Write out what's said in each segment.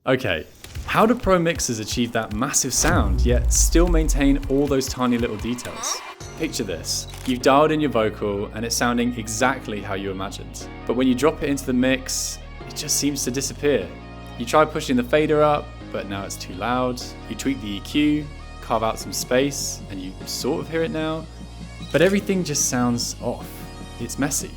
Okay, how do pro mixers achieve that massive sound, yet still maintain all those tiny little details? Picture this, you've dialed in your vocal and it's sounding exactly how you imagined. But when you drop it into the mix, it just seems to disappear. You try pushing the fader up, but now it's too loud. You tweak the EQ, carve out some space, and you sort of hear it now. But everything just sounds off. It's messy.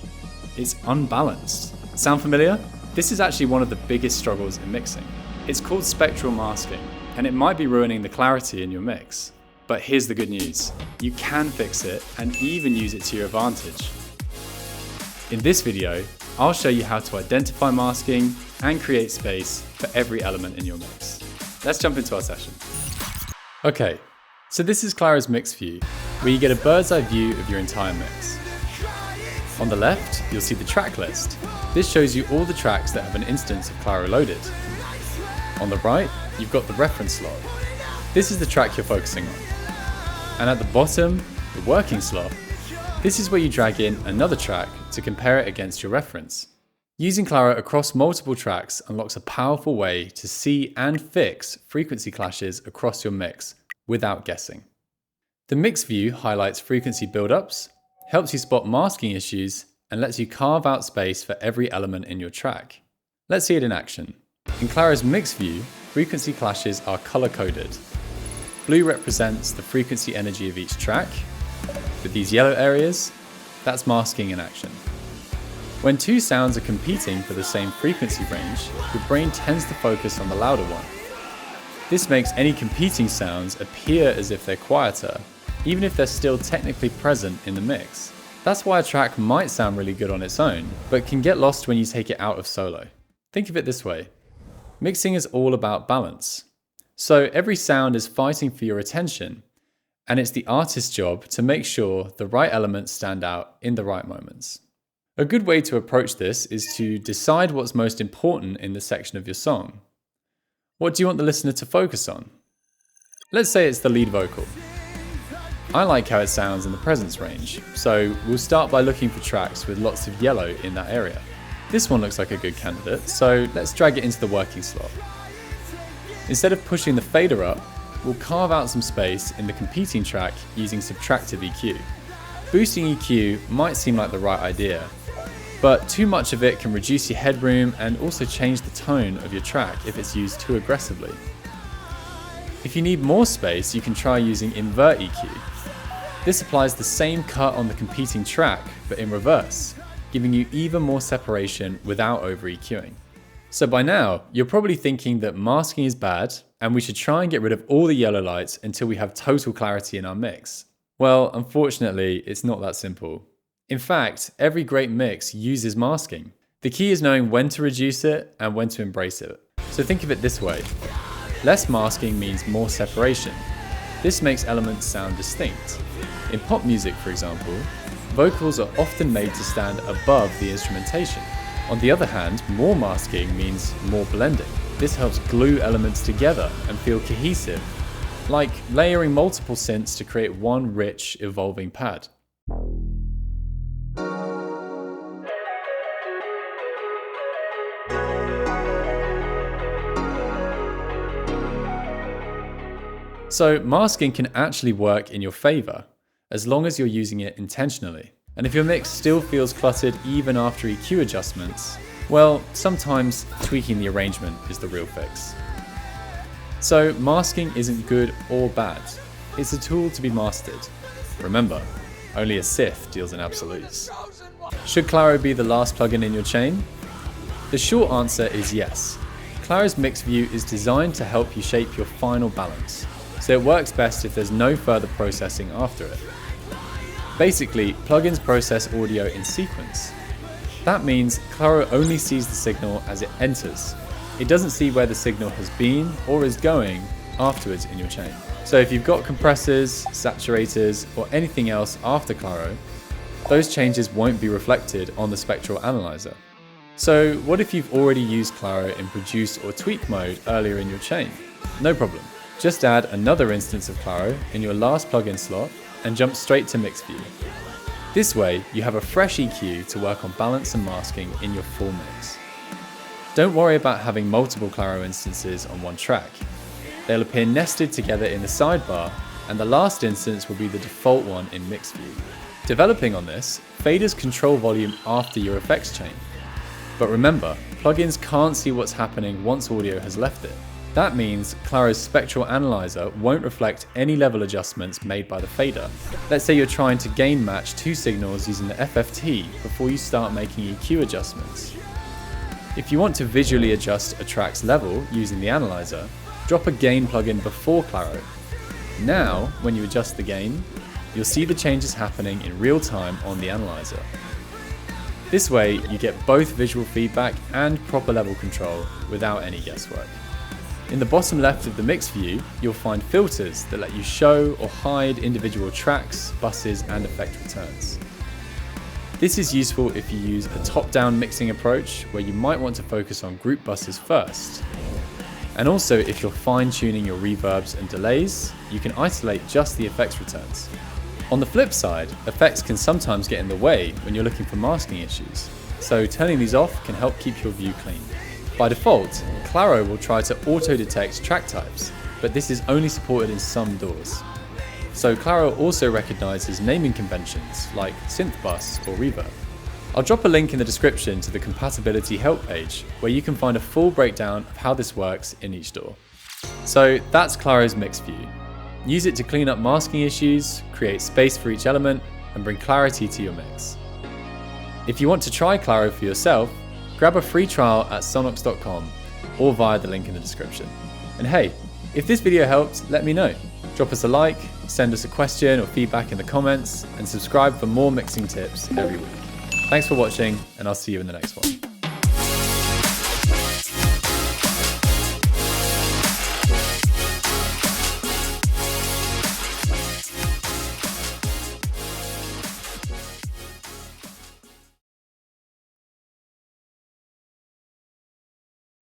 It's unbalanced. Sound familiar? This is actually one of the biggest struggles in mixing. It's called spectral masking, and it might be ruining the clarity in your mix. But here's the good news. You can fix it and even use it to your advantage. In this video, I'll show you how to identify masking and create space for every element in your mix. Let's jump into our session. Okay, so this is Claro's mix view, where you get a bird's eye view of your entire mix. On the left, you'll see the track list. This shows you all the tracks that have an instance of Claro loaded. On the right, you've got the reference slot. This is the track you're focusing on. And at the bottom, the working slot. This is where you drag in another track to compare it against your reference. Using Claro across multiple tracks unlocks a powerful way to see and fix frequency clashes across your mix without guessing. The mix view highlights frequency buildups, helps you spot masking issues, and lets you carve out space for every element in your track. Let's see it in action. In Claro's mix view, frequency clashes are color-coded. Blue represents the frequency energy of each track. With these yellow areas, that's masking in action. When two sounds are competing for the same frequency range, your brain tends to focus on the louder one. This makes any competing sounds appear as if they're quieter, even if they're still technically present in the mix. That's why a track might sound really good on its own, but can get lost when you take it out of solo. Think of it this way. Mixing is all about balance. So every sound is fighting for your attention, and it's the artist's job to make sure the right elements stand out in the right moments. A good way to approach this is to decide what's most important in the section of your song. What do you want the listener to focus on? Let's say it's the lead vocal. I like how it sounds in the presence range, so we'll start by looking for tracks with lots of yellow in that area. This one looks like a good candidate, so let's drag it into the working slot. Instead of pushing the fader up, we'll carve out some space in the competing track using subtractive EQ. Boosting EQ might seem like the right idea, but too much of it can reduce your headroom and also change the tone of your track if it's used too aggressively. If you need more space, you can try using invert EQ. This applies the same cut on the competing track, but in reverse, giving you even more separation without over EQing. So by now, you're probably thinking that masking is bad and we should try and get rid of all the yellow lights until we have total clarity in our mix. Well, unfortunately, it's not that simple. In fact, every great mix uses masking. The key is knowing when to reduce it and when to embrace it. So think of it this way. Less masking means more separation. This makes elements sound distinct. In pop music, for example, vocals are often made to stand above the instrumentation. On the other hand, more masking means more blending. This helps glue elements together and feel cohesive, like layering multiple synths to create one rich, evolving pad. So masking can actually work in your favor, as long as you're using it intentionally. And if your mix still feels cluttered even after EQ adjustments, well, sometimes tweaking the arrangement is the real fix. So masking isn't good or bad. It's a tool to be mastered. Remember, only a Sith deals in absolutes. Should Claro be the last plugin in your chain? The short answer is yes. Claro's mix view is designed to help you shape your final balance, so it works best if there's no further processing after it. Basically, plugins process audio in sequence. That means Claro only sees the signal as it enters. It doesn't see where the signal has been or is going afterwards in your chain. So if you've got compressors, saturators, or anything else after Claro, those changes won't be reflected on the spectral analyzer. So what if you've already used Claro in produce or tweak mode earlier in your chain? No problem. Just add another instance of Claro in your last plugin slot and jump straight to mix view. This way, you have a fresh EQ to work on balance and masking in your full mix. Don't worry about having multiple Claro instances on one track. They'll appear nested together in the sidebar, and the last instance will be the default one in mix view. Developing on this, faders control volume after your effects chain. But remember, plugins can't see what's happening once audio has left it. That means Claro's spectral analyzer won't reflect any level adjustments made by the fader. Let's say you're trying to gain match two signals using the FFT before you start making EQ adjustments. If you want to visually adjust a track's level using the analyzer, drop a gain plugin before Claro. Now, when you adjust the gain, you'll see the changes happening in real time on the analyzer. This way, you get both visual feedback and proper level control without any guesswork. In the bottom left of the mix view, you'll find filters that let you show or hide individual tracks, buses, and effect returns. This is useful if you use a top-down mixing approach where you might want to focus on group buses first. And also, if you're fine-tuning your reverbs and delays, you can isolate just the effects returns. On the flip side, effects can sometimes get in the way when you're looking for masking issues, so turning these off can help keep your view clean. By default, Claro will try to auto-detect track types, but this is only supported in some DAWs. So Claro also recognises naming conventions like synth bus or reverb. I'll drop a link in the description to the compatibility help page where you can find a full breakdown of how this works in each DAW. So that's Claro's mix view. Use it to clean up masking issues, create space for each element, and bring clarity to your mix. If you want to try Claro for yourself, grab a free trial at sonnox.com or via the link in the description. And hey, if this video helped, let me know. Drop us a like, send us a question or feedback in the comments, and subscribe for more mixing tips every week. Thanks for watching, and I'll see you in the next one.